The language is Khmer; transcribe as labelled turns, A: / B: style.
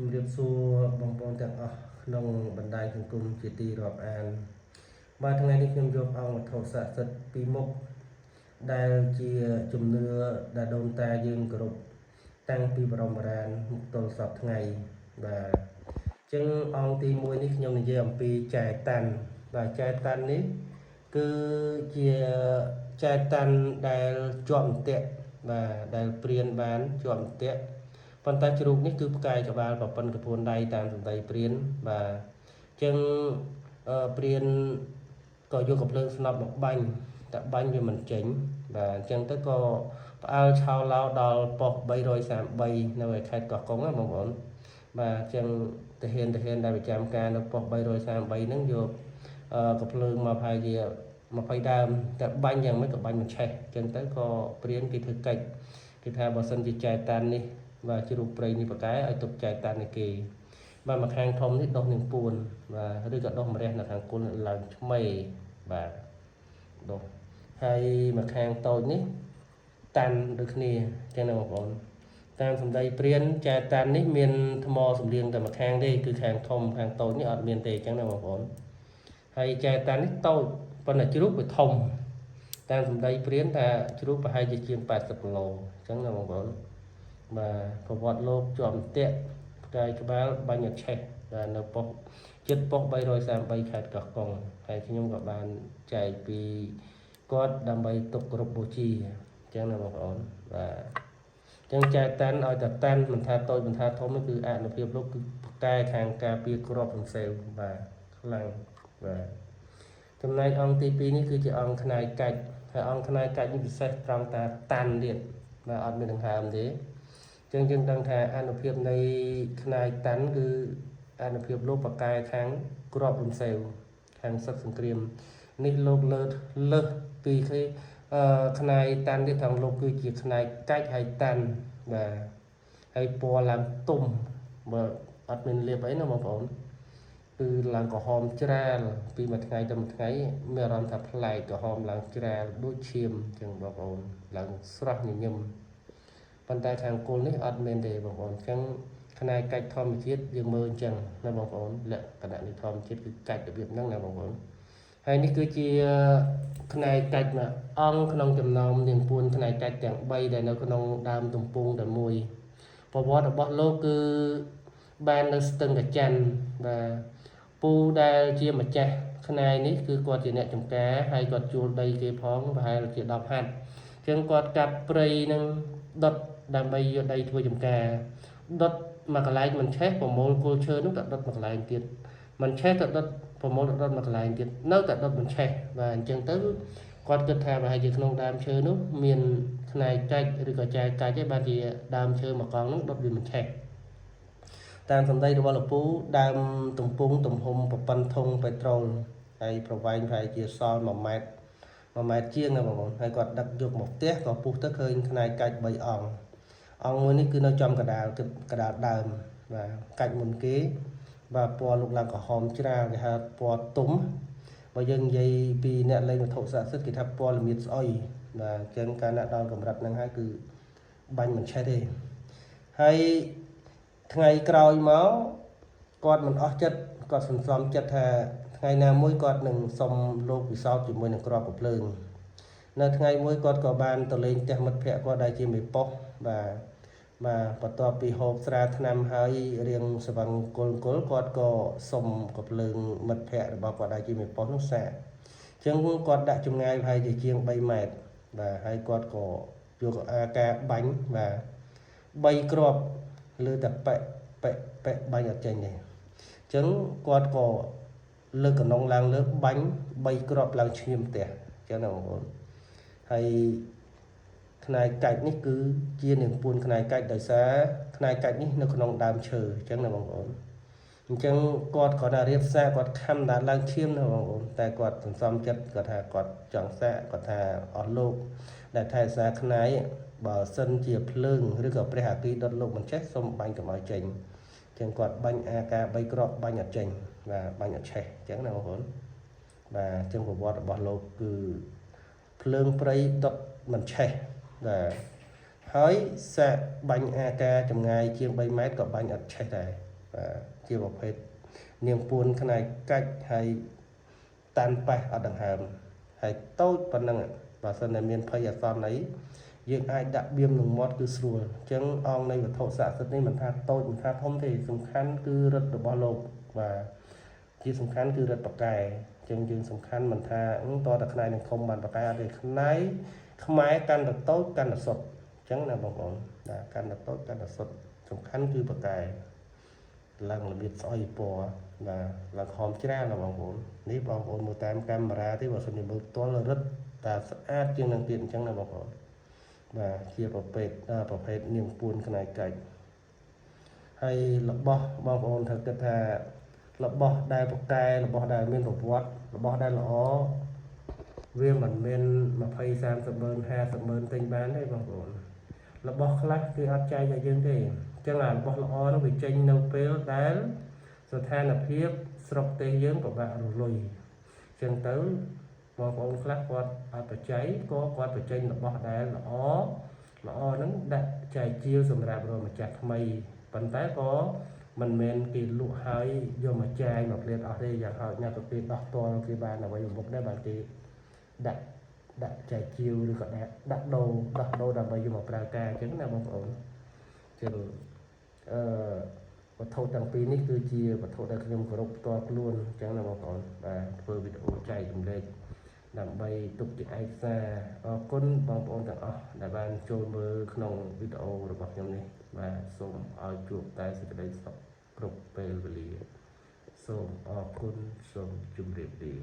A: ជំរាបសួរបងប្អូនទាំងអស់ក្នុងបណ្ដាញសង្គមជាទីរាប់អានបាទថ្ងៃនេះខ្ញុំយកអង្គវត្ថុស័ក្តិសិទ្ធិពីរមុខដែលជាជំនឿដែលដូនតាយើងគោរពតាំងពីបរមបុរាណមកទល់សពថ្ងៃបាទអញ្ចឹងអង្គទី1នេះខ្ញុំនិយាយអំពីចែតាន់បាទចែតាន់នេះគឺជាចែតាន់ដែលជាប់អន្ទាក់បាទដែលព្រានបានជាប់អន្ទាក់ប៉ុន្តែជ្រូកនេះគឺផ្កាយក្បាលប្រព័ន្ធកពួនដៃតាមសម្ដីព្រានបាទអញ្ចឹងព្រានក៏យកកំភ្លើងស្នប់មកបាញ់តែបាញ់វាមិនចេញបាទអញ្ចឹងទៅក៏ផ្អើលឆោឡោដល់ប៉ុស្តិ៍333នៅឯខេត្តកោះកុងណាបងប្អូនបាទអញ្ចឹងទាហានដែលប្រចាំការនៅប៉ុស្តិ៍333ហ្នឹងយកកំភ្លើងមកប្រហែលជា20ដើមតែបាញ់យ៉ាងម៉េចក៏បាញ់មិនឆេះអញ្ចឹងទៅក៏ព្រានគេធ្វើកិច្ចគេថាបើសិនជាចែតាន់នេះបាទជ្រូកព្រៃនេះប្រកែឲ្យទុកចែតាន់នេះគេបាទមកខាងធំនេះដុះនឹងពួនបាទឬក៏ដុះម្រះនៅខាងគុណឡើងឆ្មេបាទដុះហើយមកខាងតូចនេះតាន់ដូចគ្នាអញ្ចឹងណាបងប្អូនតាមសម្ដីព្រានចែតាន់នេះមានថ្មសម្លៀងតែមកខាងទេគឺខាងធំខាងតូចនេះអត់មានទេអញ្ចឹងណាបងប្អូនហើយចែតាន់នេះតូចប៉ុន្តែជ្រូកវាធំតាមសម្ដីព្រានថាជ្រូកប្រហែលជាជាង80គីឡូអញ្ចឹងណាបងប្អូនបាទប្រវត្តិលោកជាប់អន្ទាក់ផ្កាយក្បាលបាញ់អត់ឆេះបាទនៅប៉ុស្តិ៍ចិត្តប៉ុស្តិ៍333ខេត្តកោះកុងហើយខ្ញុំក៏បានចែកពីគាត់ដើម្បីទុកគោរពបូជាអញ្ចឹងណាបងប្អូនបាទអញ្ចឹងចែកតាន់ឲ្យតែតាន់មិនថាតូចមិនថាធំនោះគឺអនុភាពលោកគឺផ្កាយខាងការពារក្របរំសេវបាទខ្លាំងបាទចំណែកអង្គទី2នេះគឺជាអង្គខ្នាយកាច់ហើយអង្គខ្នាយកាច់នេះពិសេសត្រង់តាតាន់ទៀតបាទអត់មានដង្ហើមទេចឹងយើងដឹងថាអនុភាពនៃខ្នាយតាន់គឺអនុភាពលោកបកែខាងក្របរំសេវខាងសឹកសង្គ្រាមនេះលោកលើសពីគេខ្នាយតាន់ទៀតថងលោកគឺជាខ្នាយកាច់ហើយតាន់បាទហើយពណ៌ឡើងទុំបើអត់មានលាបអីណាបងប្អូនគឺឡើងក្រហមច្រាលពីមួយថ្ងៃទៅមួយថ្ងៃមានអារម្មណ៍ថាប្លែកក្រហមឡើងច្រាលដូចឈាមចឹងបងប្អូនឡើងស្រស់ញញឹមប៉ុន្តែខាងគល់នេះអត់មានទេបងប្អូនអញ្ចឹងខ្នាយកាច់ធម្មជាតិយើងមើលអញ្ចឹងណាបងប្អូនលក្ខណៈនៃធម្មជាតិគឺកាច់របៀបហ្នឹងណាបងប្អូនហើយនេះគឺជាខ្នាយកាច់មួយអង្គក្នុងចំណោមនាងពួនខ្នាយកាច់ទាំង3ដែលនៅក្នុងដើមទំពង់តែមួយប្រវត្តិរបស់លោកគឺបាននៅស្ទឹងកាចាន់បាទពូដែលជាម្ចាស់ខ្នាយនេះគឺគាត់ជាអ្នកចំការហើយគាត់ជួលដីគេផងប្រហែលជា10ហត្ថអញ្ចឹងគាត់កាប់ព្រៃនឹងដុតដើម្បីយកដីធ្វើចំការដុតមួយកន្លែងមិនឆេះប្រមូលគល់ឈើនោះក៏ដុតមួយកន្លែងទៀតមិនឆេះក៏ដុតប្រមូលដុតមួយកន្លែងទៀតនៅតែដុតមិនឆេះបាទអញ្ចឹងទៅគាត់គិតថាប្រហែលជាក្នុងដើមឈើនោះមានខ្នាយកាច់ឬក៏ចែកាច់ទេបាទជាដើមឈើមួយកង់នោះដុតវាមិនឆេះតាមសម្ដីរបស់លោកពូដើមទំពង់ទំហំប្រព័ន្ធធុងពេត្រូលហើយប្រវែងប្រហែលជាសល់1ម៉ែត្រជាងណាបងប្អូនហើយគាត់ដឹកយកមកផ្ទះក៏ពុះទៅឃើញខ្នាយកាច់3អង្គមួយនេះគឺនៅចំកដាលដើមបាទកាច់មុនគេបាទពណ៌លោកឡើងក្រហមច្រាលគេហៅពណ៌ទុំបើយើងនិយាយពីអ្នកលេងវត្ថុស័ក្តិសិទ្ធិគេថាពណ៌ល្មៀតស្អុយបាទអញ្ចឹងកាលណាដល់កម្រិតហ្នឹងហើយគឺបាញ់មិនឆេះទេហើយថ្ងៃក្រោយមកគាត់មិនអស់ចិត្តគាត់សន្សំចិត្តថាថ្ងៃណាមួយគាត់នឹងសុំលោកពិសោធន៍ជាមួយនឹងក្របកំភ្លើងនៅថ្ងៃមួយគាត់ក៏បានទៅលេងផ្ទះមិត្តភ័ក្តិគាត់ដែលជាមេប៉ុស្តិ៍បាទបន្ទាប់ពីហូបស្រាថ្នាំហើយរៀងស្វឹងគល់គាត់ក៏សុំកំភ្លើងមិត្តភ័ក្តិរបស់គាត់ដែលជាមេប៉ុស្តិ៍នោះសាកអញ្ចឹងគាត់ដាក់ចម្ងាយប្រហែលជាជាង3ម៉ែត្របាទហើយគាត់ក៏យកអាការបាញ់បាទ3គ្រាប់លើតែប៉ែបាញ់អត់ចេញទេអញ្ចឹងគាត់ក៏លើកកណ្ដុងឡើងលើបាញ់3គ្រាប់ឡើងឈាមផ្ទះអញ្ចឹងណាបងប្អូនហើយខ្នាយកាច់នេះគឺជានាងពួនខ្នាយកាច់ដោយសារខ្នាយកាច់នេះនៅក្នុងដើមឈើអញ្ចឹងណាបងប្អូនអញ្ចឹងគាត់ក៏đãរៀបសារគាត់ខំដាក់ឡើងឈាមណាបងប្អូនតែគាត់សន្សំចិត្តគាត់ថាគាត់ចង់សាកគាត់ថាអស់លោកដែលថែសារខ្នាយបើសិនជាភ្លើងឬក៏ព្រះអាគីដុតលោកមិនចេះសុំបាញ់កុំឲ្យចេញអញ្ចឹងគាត់បាញ់អាការ3គ្រាប់បាញ់អត់ចេញបាទបាញ់អត់ឆេះអញ្ចឹងណាបងប្អូនបាទអញ្ចឹងប្រវត្តិរបស់លោកគឺភ្លើងព្រៃដុតមិនឆេះបាទហើយសាកបាញ់អាការចម្ងាយជាង3ម៉ែត្រក៏បាញ់អត់ឆេះដែរ ជាប្រភេទនាងពួនខ្នែកកាច់ហើយតាន់ប៉ះអត់ដង្ហើមហើយតូចប៉ុណ្ណឹងបើសិនតែមានភ័យអាសន្នអីយើងអាចដាក់បៀមនឹងមាត់គឺស្រួលអញ្ចឹងអង្គនៃវត្ថុស័ក្តិសិទ្ធិនេះមិនថាតូចមិនថាធំទេសំខាន់គឺរិទ្ធរបស់លោកបាទជាសំខាន់គឺរិទ្ធបកែអញ្ចឹងយើងសំខាន់មិនថាតើតែខ្នែនឹងធំបានបកែអត់ទេខ្នែខ្មែរកាន់តែតូចកាន់តែសុទ្ធអញ្ចឹងណាបងប្អូនបាទកាន់តែតូចកាន់តែសុទ្ធសំខាន់គឺបកែឡើងរបៀបស្អុយពណ៌បាទឡើងហមច្រើនណាបងប្អូននេះបងប្អូនមើលតាមកាមេរ៉ាទេបើសិនជាមើលផ្ទាល់រឹតតែស្អាតជាងនឹងទៀតអញ្ចឹងណាបងប្អូនបាទជាប្រភេទនាងពួនខ្នែកកាច់ហើយរបស់បងប្អូនត្រូវគិតថារបស់ដែលបកែរបស់ដែលមានប្រវត្តិរបស់ដែលល្អវាមិនមាន20 30ម៉ឺន50ម៉ឺនទិញបានទេបងប្អូនរបស់ខ្លះគឺអត់ចែកឲ្យយើងទេអញ្ចឹងអារបស់ល្អនោះវាចេញនៅពេលដែលស្ថានភាពស្រុកទេសយើងពិបាករលុយអញ្ចឹងទៅបងប្អូនខ្លះគាត់អត់បច្ច័យក៏គាត់បញ្ចេញរបស់ដែលល្អហ្នឹងដាក់ចែកជាវសម្រាប់រកម្ចាស់ថ្មីប៉ុន្តែក៏មិនមែនគេលក់ហើយយកមកចាយមកព្រាតអស់ទេយ៉ាងហោចណាស់ក៏គេដោះតល់គេបានអ្វីមុខដែរបានគេដាក់ចែកជាវឬក៏ដាក់ដោដើម្បីយកមកប្រើការអញ្ចឹងណាបងប្អូនចឹងវត្ថុទាំងពីរនេះគឺជាវត្ថុដែលខ្ញុំគោរពផ្ទាល់ខ្លួនអញ្ចឹងណាបងប្អូនបាទធ្វើវីដេអូចែករំលែកដើម្បីទុកជាឯកសារអរគុណបងប្អូនទាំងអស់ដែលបានចូលមើលក្នុងវីដេអូរបស់ខ្ញុំនេះបាទសូមឲ្យជួបតែសេចក្តីសុខគ្រប់ពេលវេលាសូមអរគុណសូមជម្រាបលា